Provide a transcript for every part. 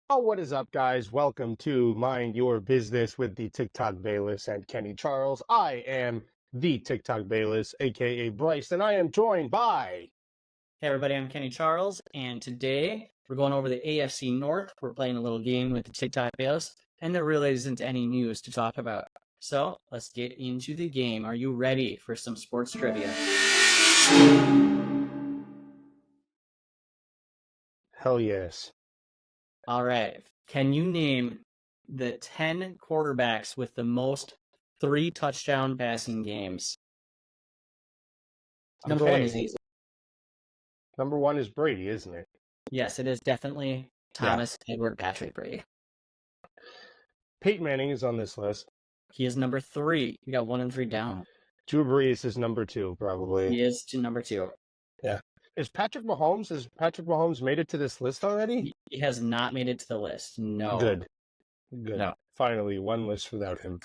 Oh, what is up, guys? Welcome to Mind Your Business with the TikTok Bayless and Kenny Charles. I am the TikTok Bayless, aka Bryce, and I am joined by. Hey everybody, I'm Kenny Charles, and today we're going over the AFC North. We're playing a little game with the TikTok Bayless, and there really isn't any news to talk about. So let's get into the game. Are you ready for some sports trivia? Hell yes. All right. Can you name the 10 quarterbacks with the most 3-touchdown passing games? Number one is easy. Number one is Brady, isn't it? Yes, it is definitely Thomas Edward Patrick Brady. Peyton Manning is on this list. He is number 3. You got 1 and 3 down. Drew Brees is number 2, probably. He is to number 2. Yeah. Has Patrick Mahomes made it to this list already? He has not made it to the list. No. Good. No. Finally, one list without him.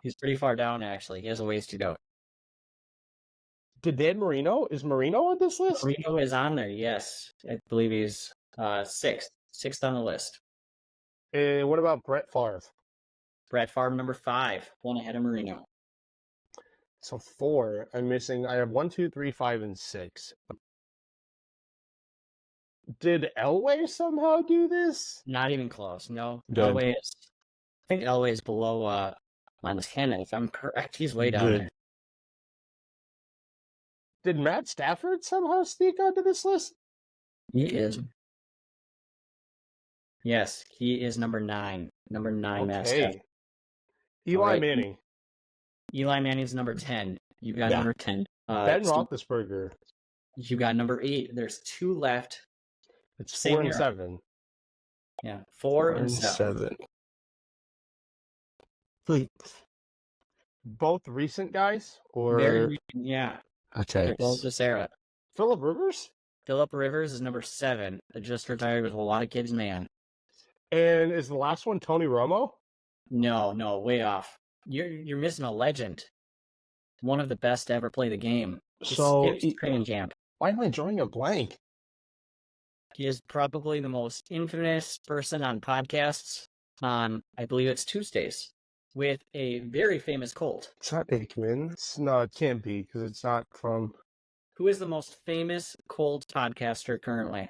He's pretty far down, actually. He has a ways to go. Did Dan Marino? Is Marino on this list? Marino is on there, yes. I believe he's sixth on the list. What about Brett Favre? Brett Favre, number 5, 1 ahead of Marino. So 4. I'm missing. I have 1, 2, 3, 5, and 6. Did Elway somehow do this? Not even close. No. Good. Elway is. I think Elway is below Miles Cannon. If I'm correct, he's way down there. Did Matt Stafford somehow sneak onto this list? He is. Yes, he is number 9. Number 9, Matt Stafford. Eli Manning. Eli Manning's number 10. You got number 10. Ben Roethlisberger. You got number 8. There's 2 left. It's 4 and 7. Yeah, 4 and 7. Both recent guys? Or very recent, yeah. Okay. They're both this era. Phillip Rivers? Phillip Rivers is number 7. That just retired with a lot of kids, man. And is the last one Tony Romo? No, way off. You're missing a legend. One of the best to ever play the game. It's training camp. Why am I drawing a blank? He is probably the most infamous person on podcasts on, I believe it's Tuesdays, with a very famous Colt. It's not Aikman. No, it can't be, because it's not from... Who is the most famous Colt podcaster currently?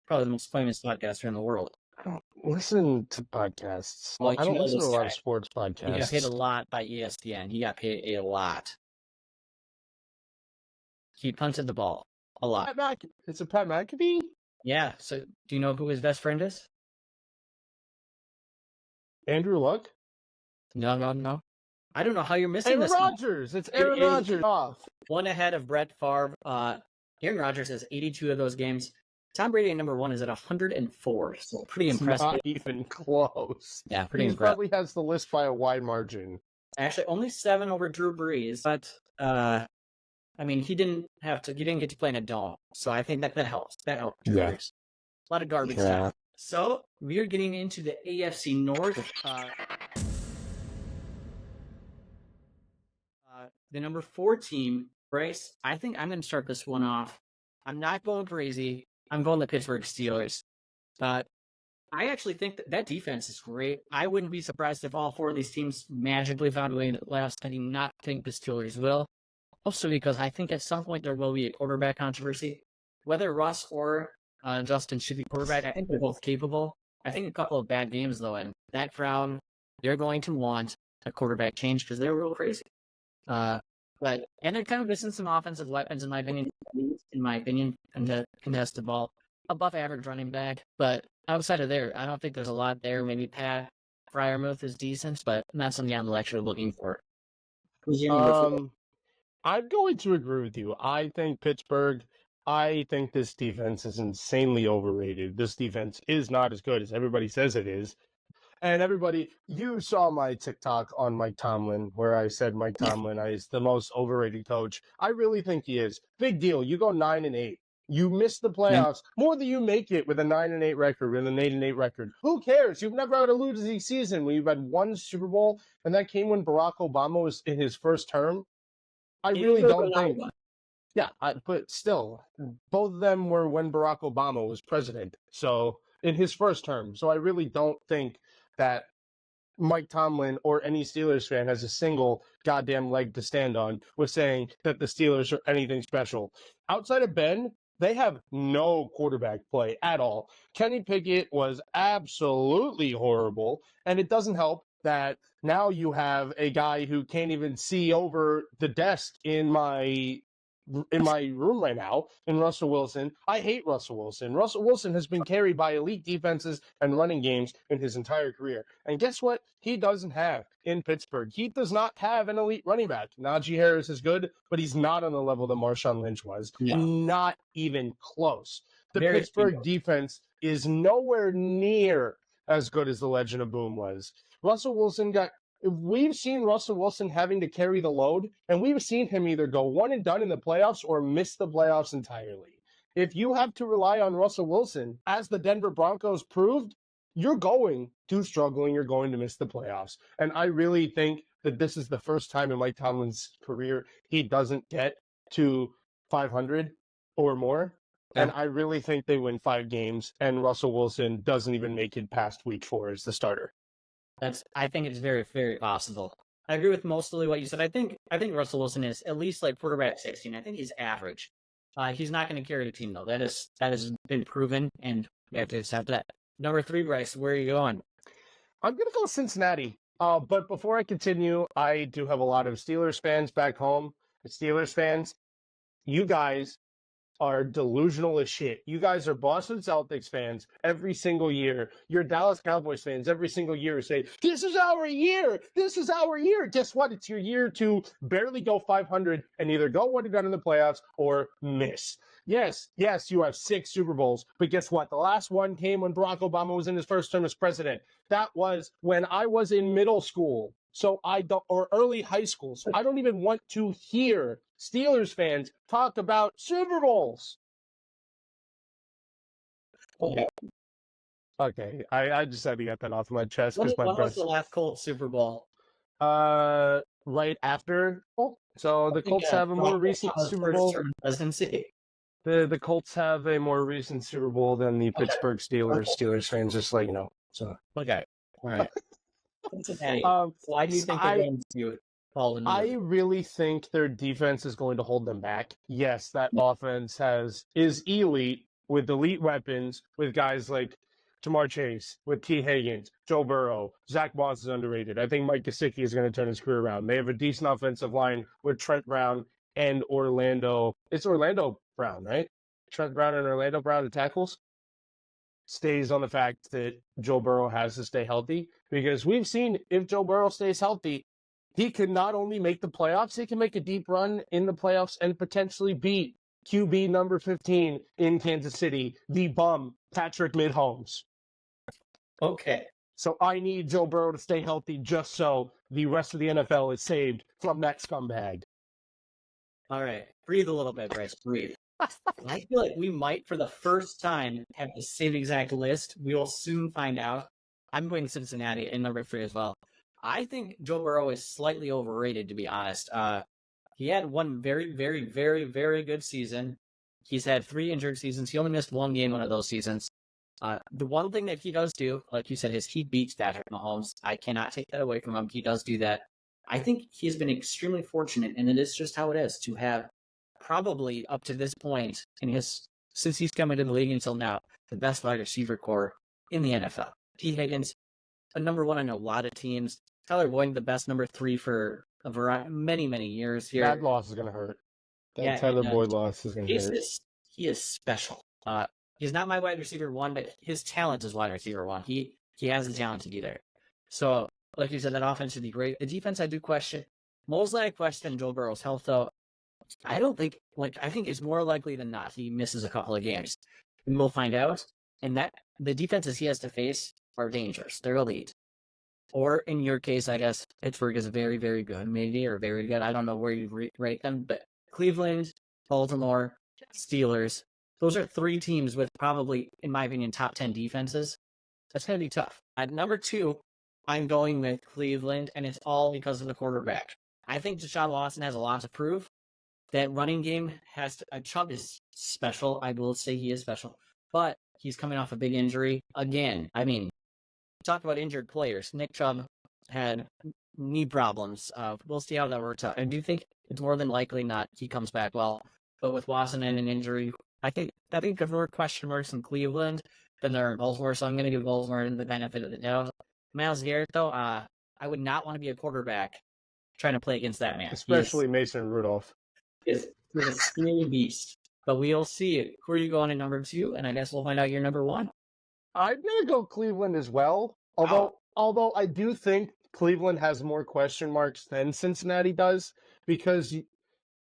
Probably the most famous podcaster in the world. I don't listen to podcasts. Well, I don't listen to a lot of sports podcasts. He got paid a lot by ESPN. He got paid a lot. He punted the ball a lot. It's a Pat McAfee? Yeah, so do you know who his best friend is? Andrew Luck? No. I don't know how you're missing this. Aaron Rodgers. It's Aaron Rodgers. One ahead of Brett Favre. Aaron Rodgers has 82 of those games. Tom Brady at number 1 is at 104. So pretty impressive. Not even close. Yeah, pretty impressive. He probably has the list by a wide margin. Actually, only 7 over Drew Brees. But I mean, he didn't get to play in a dome, so I think that helps. That helps. Yeah. A lot of garbage time. So we are getting into the AFC North. The number 4 team, Bryce. I think I'm going to start this one off. I'm not going crazy. I'm going the Pittsburgh Steelers. I actually think that defense is great. I wouldn't be surprised if all 4 of these teams magically found a way to last. I do not think the Steelers will. Also because I think at some point there will be a quarterback controversy. Whether Russ or Justin should be quarterback, I think they're both capable. I think a couple of bad games, though, and that crowd, they're going to want a quarterback change because they're real crazy. And they're kind of missing some offensive weapons, in my opinion, and to contest the ball. Above average running back, but outside of there, I don't think there's a lot there. Maybe Pat Freiermuth is decent, but not something I'm actually looking for. I'm going to agree with you. I think this defense is insanely overrated. This defense is not as good as everybody says it is. And you saw my TikTok on Mike Tomlin, where I said Mike Tomlin is the most overrated coach. I really think he is. Big deal. You go 9-8. You miss the playoffs more than you make it with a 9-8 record, with an 8-8 record. Who cares? You've never had a losing season when you've had 1 Super Bowl, and that came when Barack Obama was in his first term. I really don't think. Yeah, but still, both of them were when Barack Obama was president. So in his first term. So I really don't think that Mike Tomlin or any Steelers fan has a single goddamn leg to stand on with saying that the Steelers are anything special. Outside of Ben, they have no quarterback play at all. Kenny Pickett was absolutely horrible, and it doesn't help that now you have a guy who can't even see over the desk in my room right now in Russell Wilson. I hate Russell Wilson. Russell Wilson has been carried by elite defenses and running games in his entire career. And guess what? He doesn't have in Pittsburgh. He does not have an elite running back. Najee Harris is good, but he's not on the level that Marshawn Lynch was. No. Not even close. The Very Pittsburgh defense is nowhere near as good as the Legend of Boom was. Russell Wilson got We've seen Russell Wilson having to carry the load, and we've seen him either go one and done in the playoffs or miss the playoffs entirely. If you have to rely on Russell Wilson, as the Denver Broncos proved, you're going to struggle and you're going to miss the playoffs. And I really think that this is the first time in Mike Tomlin's career he doesn't get to 500 or more. Yeah. And I really think they win 5 games, and Russell Wilson doesn't even make it past week 4 as the starter. I think it's very, very possible. I agree with mostly what you said. I think Russell Wilson is at least like quarterback 16. I think he's average. He's not going to carry the team though. That has been proven, and we have to accept that. Number 3, Bryce, where are you going? I'm going to go Cincinnati. But before I continue, I do have a lot of Steelers fans back home. Steelers fans, you guys are delusional as shit. You guys are Boston Celtics fans every single year. You're Dallas Cowboys fans every single year say, this is our year. This is our year. Guess what? It's your year to barely go 500 and either go one and done in the playoffs or miss. Yes, you have 6 Super Bowls, but guess what? The last one came when Barack Obama was in his first term as president. That was when I was in middle school. Or early high school. So I don't even want to hear Steelers fans talk about Super Bowls. Yeah. Okay, I just had to get that off my chest because When was the last Colts Super Bowl? Right after. So the Colts have a more recent Super Bowl. The Colts have a more recent Super Bowl than the Pittsburgh Steelers. Steelers fans, just like, so. Okay, all right. Cincinnati. Why do you think they're going to fall in? I really think their defense is going to hold them back. Yes, that offense is elite with elite weapons, with guys like Jamar Chase, with T. Higgins, Joe Burrow. Zach Moss is underrated. I think Mike Gesicki is going to turn his career around. They have a decent offensive line with Trent Brown and Orlando. It's Orlando Brown, right? Trent Brown and Orlando Brown, the tackles. Stays on the fact that Joe Burrow has to stay healthy, because we've seen if Joe Burrow stays healthy, he can not only make the playoffs, he can make a deep run in the playoffs and potentially beat QB number 15 in Kansas City, the bum, Patrick Mahomes. Okay. So I need Joe Burrow to stay healthy just so the rest of the NFL is saved from that scumbag. All right. Breathe a little bit, Bryce. Breathe. I feel like we might, for the first time, have the same exact list. We will soon find out. I'm going Cincinnati in number 3 as well. I think Joe Burrow is slightly overrated, to be honest. He had one very, very, very, very good season. He's had 3 injured seasons. He only missed 1 game one of those seasons. The one thing that he does do, like you said, is he beats Patrick Mahomes. I cannot take that away from him. He does do that. I think he's been extremely fortunate, and it is just how it is, to have probably up to this point since he's come into the league until now, the best wide receiver core in the NFL. T. Higgins, a number 1 on a lot of teams. Tyler Boyd, the best number 3 for a variety, many, many years here. That loss is going to hurt. Tyler Boyd loss is going to hurt. He is special. He's not my wide receiver 1, but his talent is wide receiver 1. He has the talent to be there. So, like you said, that offense would be great. The defense, I do question. Mostly I question Joe Burrow's health, though. I think it's more likely than not he misses a couple of games. And we'll find out. And that the defenses he has to face are dangerous. They're elite. Or in your case, I guess Pittsburgh is very, very good, maybe, or very good. I don't know where you rate them, but Cleveland, Baltimore, Steelers, those are 3 teams with probably, in my opinion, top 10 defenses. That's going to be tough. At number 2, I'm going with Cleveland, and it's all because of the quarterback. I think Deshaun Watson has a lot to prove. That running game Chubb is special. I will say he is special, but He's coming off a big injury. Again, I mean, talk about injured players. Nick Chubb had knee problems. We'll see how that works out. I do think it's more than likely not he comes back well. But with Watson and an injury, I think if there were question marks in Cleveland than there are in Baltimore, so I'm going to give Baltimore the benefit of the doubt. Myles Garrett, though, I would not want to be a quarterback trying to play against that man. Especially Mason Rudolph. He's a scary beast. But we'll see. Who are you going in number 2? And I guess we'll find out your number 1. I'm going to go Cleveland as well. Although I do think Cleveland has more question marks than Cincinnati does, because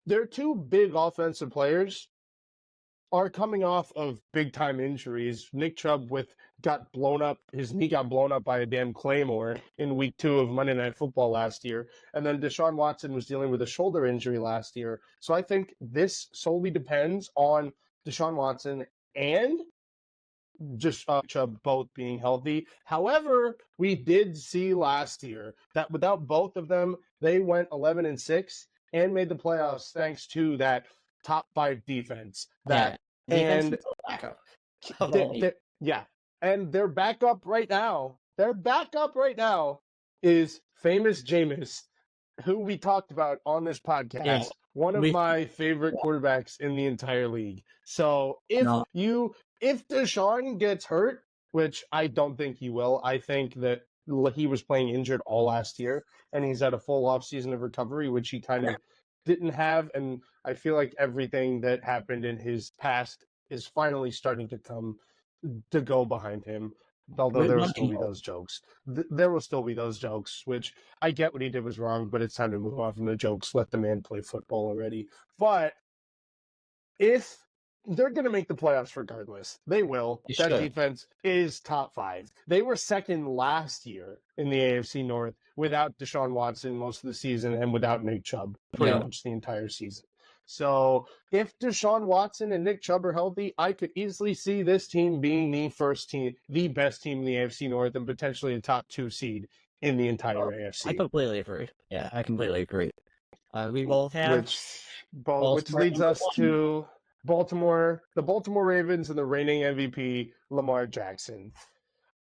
their two big offensive players are coming off of big-time injuries. Nick Chubb his knee got blown up by a damn claymore in week 2 of Monday Night Football last year. And then Deshaun Watson was dealing with a shoulder injury last year. So I think this solely depends on Deshaun Watson and just Chubb both being healthy. However, we did see last year that without both of them, they went 11-6 and made the playoffs thanks to that top 5 defense. And their backup right now. Their backup right now is famous Jameis, who we talked about on this podcast. Yeah. One of my favorite quarterbacks in the entire league. So if Deshaun gets hurt, which I don't think he will, I think that he was playing injured all last year, and he's had a full offseason of recovery, which he kind of didn't have. And I feel like everything that happened in his past is finally starting to go behind him. Although there will still be those jokes. There will still be those jokes, which I get what he did was wrong, but it's time to move on from the jokes. Let the man play football already. But if they're going to make the playoffs regardless, they will. That defense is top 5. They were second last year in the AFC North without Deshaun Watson most of the season and without Nick Chubb pretty much the entire season. So if Deshaun Watson and Nick Chubb are healthy, I could easily see this team being the best team in the AFC North, and potentially a top 2 seed in the entire AFC. I completely agree. Yeah, I completely agree. We both have... Which leads us to the Baltimore Ravens and the reigning MVP, Lamar Jackson.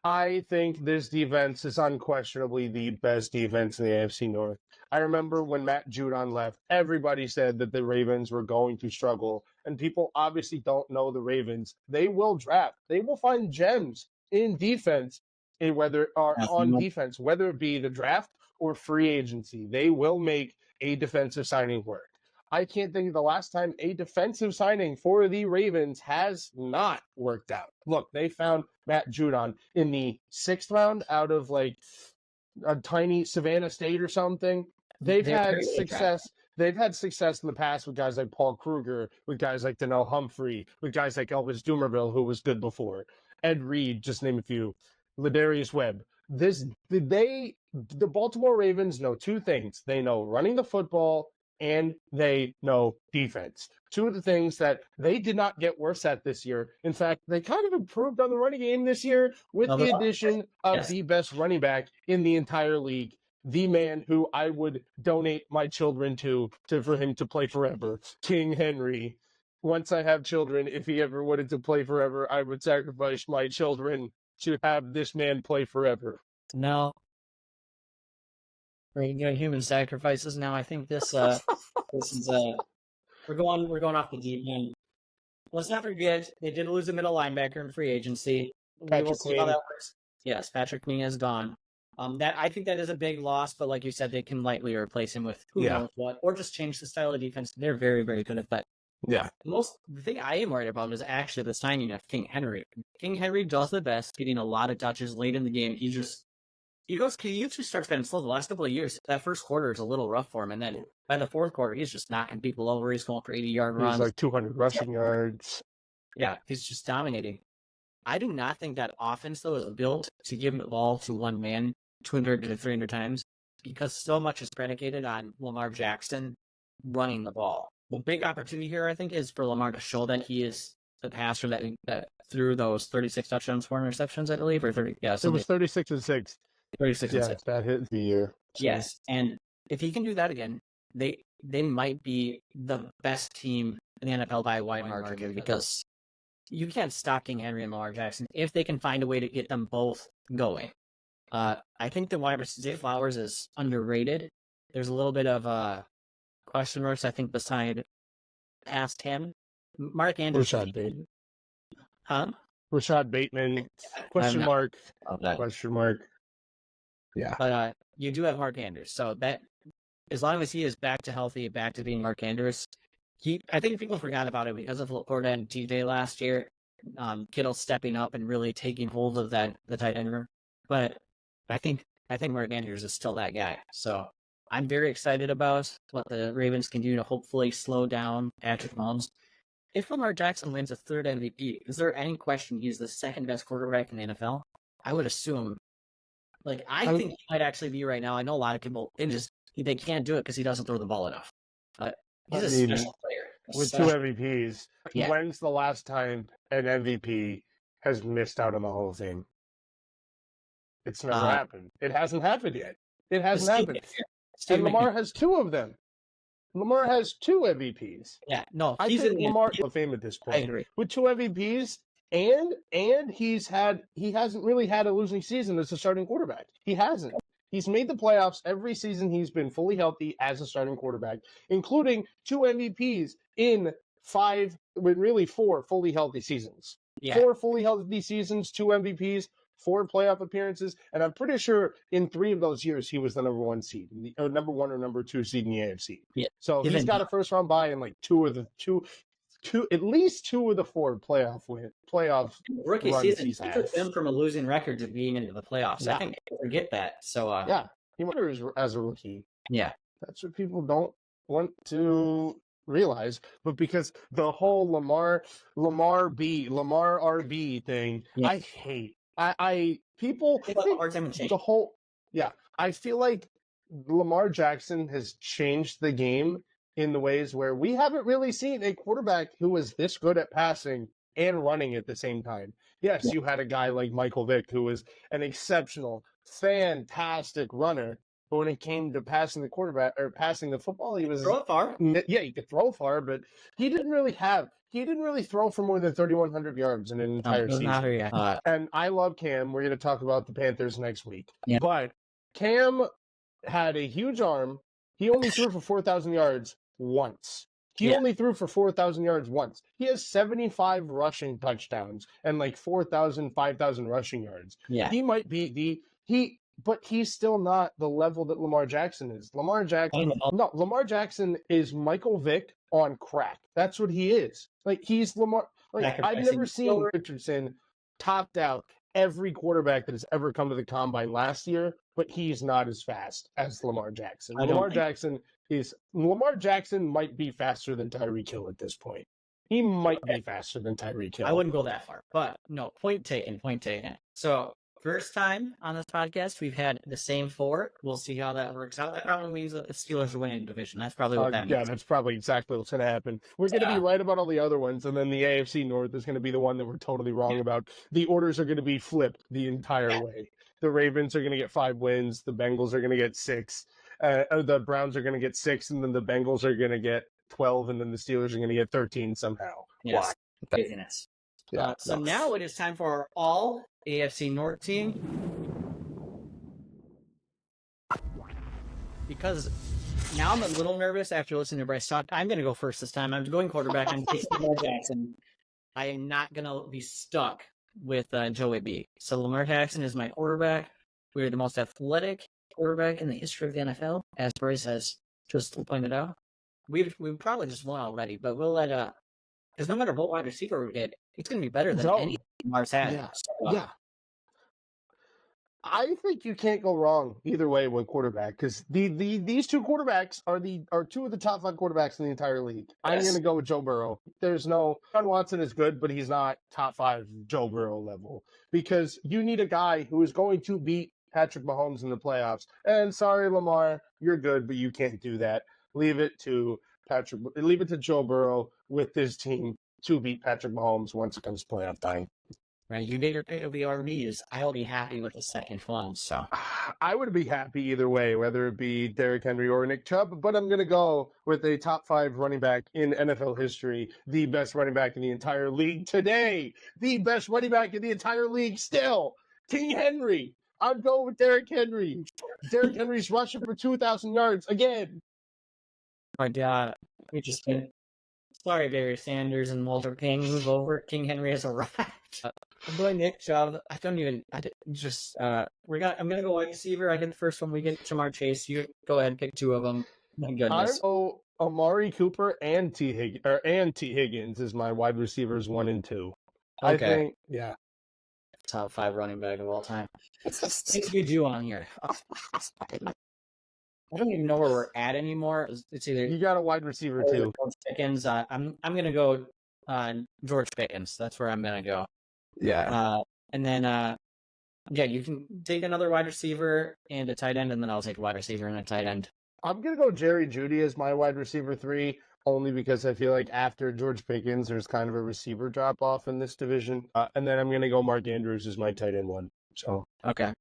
I think this defense is unquestionably the best defense in the AFC North. I remember when Matt Judon left, everybody said that the Ravens were going to struggle, and people obviously don't know the Ravens. They will draft. They will find gems in defense, whether it be the draft or free agency. They will make a defensive signing work. I can't think of the last time a defensive signing for the Ravens has not worked out. Look, they found Matt Judon in the 6th round out of like a tiny Savannah State or something. They've had success. They've had success in the past with guys like Paul Kruger, with guys like Donnell Humphrey, with guys like Elvis Dumervil, who was good before. Ed Reed, just name a few. Ladarius Webb. The Baltimore Ravens know 2 things. They know running the football and they know defense. 2 of the things that they did not get worse at this year. In fact, they kind of improved on the running game this year with the addition of the best running back in the entire league, the man who I would donate my children to for him to play forever, King Henry. Once I have children, if he ever wanted to play forever, I would sacrifice my children to have this man play forever. No. We're doing human sacrifices now. I think this is we're going off the deep end. Let's not forget they did lose a middle linebacker in free agency. We will see how that works. Yes, Patrick Queen is gone. I think that is a big loss, but like you said, they can lightly replace him with who knows what, or just change the style of defense. They're very, very good at that. Yeah. The thing I am worried about is actually the signing of King Henry. King Henry does the best, getting a lot of touches late in the game. He usually starts getting slow the last couple of years. That first quarter is a little rough for him, and then by the 4th quarter, he's just knocking people over. He's going for 80-yard runs. He's like 200 rushing yards. Yeah, he's just dominating. I do not think that offense, though, is built to give the ball to one man 200 to 300 times, because so much is predicated on Lamar Jackson running the ball. The big opportunity here, I think, is for Lamar to show that he is the passer that threw those 36 touchdowns, 4 interceptions, I believe, or 30. Yeah, it was 36-6. 36-6. That hit the year. So. Yes, and if he can do that again, they might be the best team in the NFL by a wide margin, because you can't stop King Henry and Lamar Jackson if they can find a way to get them both going. I think the wide receiver Zay Flowers is underrated. There's a little bit of question marks, I think, beside past him. Mark Andrews. Rashad Bateman. Huh? Rashad Bateman, question mark. Yeah. But you do have Mark Andrews. So that, as long as he is back to healthy, back to being Mark Andrews, I think people forgot about it because of Laporta and TJ last year. Kittle stepping up and really taking hold of the tight end room. But I think Mark Andrews is still that guy. So I'm very excited about what the Ravens can do to hopefully slow down Patrick Mahomes. If Lamar Jackson wins a third MVP, is there any question he's the second best quarterback in the NFL? I would assume. I think he might actually be right now. I know a lot of people they can't do it because he doesn't throw the ball enough. But he's a special player. With 2 MVPs, when's the last time an MVP has missed out on the whole thing? It's never happened. It hasn't happened yet. It hasn't happened. And Lamar has 2 of them. Lamar has 2 MVPs. Yeah, no, I think Lamar Hall of Fame at this point. I agree. With 2 MVPs, and he hasn't really had a losing season as a starting quarterback. He hasn't. He's made the playoffs every season he's been fully healthy as a starting quarterback, including 2 MVPs in 4 fully healthy seasons. Yeah. 4 fully healthy seasons, 2 MVPs, 4 playoff appearances, and I'm pretty sure in 3 of those years he was the number 1 seed, or number 1 or number 2 seed in the AFC. Yeah. So he's got a first round bye in at least 2 of the 4 playoff rookie season. He took them from a losing record to being into the playoffs. Yeah. I think people forget that. So he wonders as a rookie. Yeah, that's what people don't want to realize. But because the whole Lamar RB thing, I hate. People think the whole. Yeah, I feel like Lamar Jackson has changed the game in the ways where we haven't really seen a quarterback who was this good at passing and running at the same time. Yes, you had a guy like Michael Vick who was an exceptional, fantastic runner, but when it came to passing the football, he was throw far. Yeah, he could throw far, but he didn't really throw for more than 3,100 yards in an entire season. And I love Cam. We're going to talk about the Panthers next week. Yeah. But Cam had a huge arm. He only threw for 4,000 yards once. He only threw for 4,000 yards once. He has 75 rushing touchdowns and 4,000, 5,000 rushing yards. Yeah. He might be but he's still not the level that Lamar Jackson is. Lamar Jackson is Michael Vick on crack. That's what he is. He's Lamar. I've never seen Richardson topped out every quarterback that has ever come to the combine last year, but he's not as fast as Lamar Jackson. Lamar Jackson might be faster than Tyreek Hill at this point. He might be faster than Tyreek Hill. I wouldn't go that far, but no, point taken. So, first time on this podcast, we've had the same 4. We'll see how that works out. That probably means that the Steelers are winning division. That's probably what that means. Yeah, that's probably exactly what's going to happen. We're going to be right about all the other ones, and then the AFC North is going to be the one that we're totally wrong about. The orders are going to be flipped the entire way. The Ravens are going to get 5 wins. The Bengals are going to get 6. The Browns are going to get 6, and then the Bengals are going to get 12, and then the Steelers are going to get 13 somehow. Yes. Craziness. Yeah. Now it is time for our all AFC North team. Because now I'm a little nervous after listening to Bryce talk. I'm going to go first this time. I'm going quarterback. I'm taking Lamar Jackson. I am not going to be stuck with Joey B. So Lamar Jackson is my quarterback. We're the most athletic quarterback in the history of the NFL, as Bryce has just pointed out. We've probably just won already, but we'll let because no matter what wide receiver we get, it's going to be better than any Lamar's had. Yeah. Yeah. I think you can't go wrong either way with quarterback because these 2 quarterbacks are 2 of the top 5 quarterbacks in the entire league. Yes. I'm going to go with Joe Burrow. John Watson is good, but he's not top 5 Joe Burrow level because you need a guy who is going to beat Patrick Mahomes in the playoffs. And sorry, Lamar, you're good, but you can't do that. Leave it to Joe Burrow with his team to beat Patrick Mahomes once it comes playoff time. right? You made your pick of the RBs. I'll be happy with the second one. So I would be happy either way, whether it be Derrick Henry or Nick Chubb, but I'm going to go with a top 5 running back in NFL history, the best running back in the entire league today, the best running back in the entire league still, King Henry. I'm going with Derrick Henry. Derrick Henry's rushing for 2,000 yards again. my God, we just did. Sorry, Barry Sanders and Walter Payton, move over. King Henry has arrived. I'm going Nick Chubb. I'm gonna go wide receiver. I get the first one. We get Jamar Chase. You go ahead and pick 2 of them. My goodness. Amari Cooper and T. Higgins is my wide receivers 1 and 2. Okay. I think, yeah. Top 5 running back of all time. Things we do on here. I don't even know where we're at anymore. It's either you got a wide receiver too. George Pickens. I'm gonna go George Pickens. That's where I'm gonna go. Yeah. And then you can take another wide receiver and a tight end, and then I'll take a wide receiver and a tight end. I'm gonna go Jerry Jeudy as my wide receiver 3, only because I feel like after George Pickens, there's kind of a receiver drop off in this division. And then I'm gonna go Mark Andrews as my tight end 1. So okay.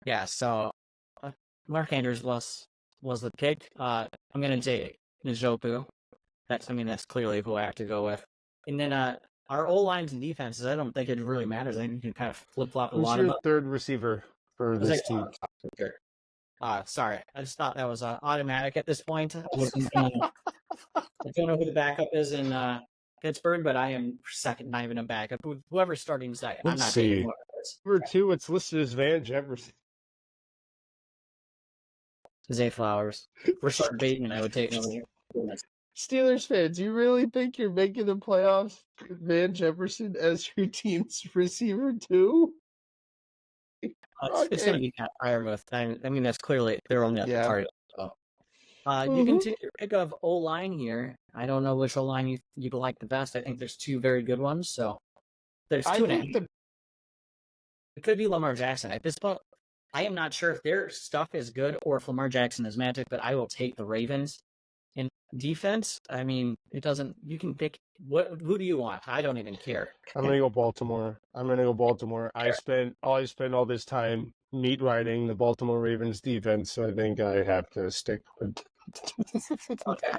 Yeah. So. Mark Andrews was the pick. I'm gonna take Njoku. That's clearly who I have to go with. And then our O-lines and defenses, I don't think it really matters. I think you can kind of flip-flop a lot of them. Who's your third receiver for this team? Sorry. I just thought that was automatic at this point. I don't know who the backup is in Pittsburgh, but I am second, not even a backup. Whoever's starting second, I'm not taking one of those. Number 2, it's listed as Van Jefferson. Zay Flowers. Rashard Bateman, I would take over here. Steelers fans, you really think you're making the playoffs with Van Jefferson as your team's receiver too? It's going to be Pat Fryermuth. I mean, that's clearly their only target. So. You can take your pick of O-line here. I don't know which O-line you'd like the best. I think there's 2 very good ones. So there's 2 and a half. It could be Lamar Jackson. At this point, I am not sure if their stuff is good or if Lamar Jackson is magic, but I will take the Ravens. In defense, I mean, it doesn't. You can pick who do you want? I don't even care. I'm gonna go Baltimore. I spent all this time meat riding the Baltimore Ravens defense, so I think I have to stick with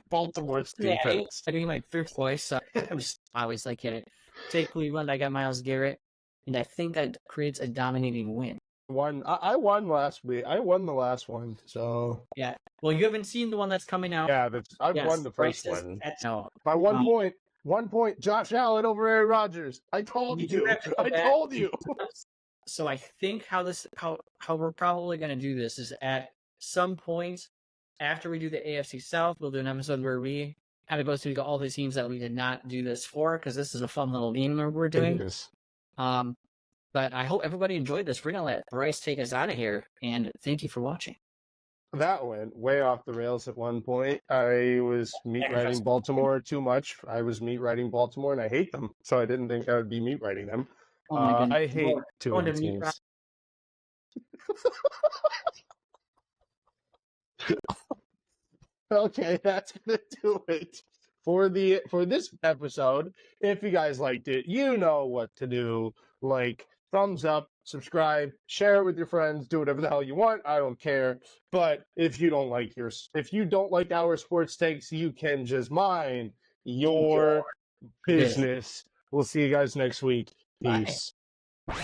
Baltimore's defense. I do my first voice. I'm just always like it. Take Cleveland. I got Myles Garrett, and I think that creates a dominating win. I won last week. I won the last one, so yeah. Well, you haven't seen the one that's coming out. Yeah, I've won the first one. No. By 1 point. 1 point. Josh Allen over Aaron Rodgers. I told you. I told you. So I think how we're probably going to do this is at some point after we do the AFC South, we'll do an episode where we kind of go through all the teams that we did not do this for, because this is a fun little game we're doing. But I hope everybody enjoyed this. We're going to let Bryce take us out of here, and thank you for watching. That went way off the rails at one point. I was meat riding Baltimore too much. I was meat riding Baltimore, and I hate them, so I didn't think I would be meat riding them. I hate 2 of the teams. Okay, that's going to do it for this episode. If you guys liked it, you know what to do. Like, thumbs up, subscribe, share it with your friends, do whatever the hell you want. I don't care. But if you don't like our sports takes, you can just mind your business. We'll see you guys next week. Peace. Bye.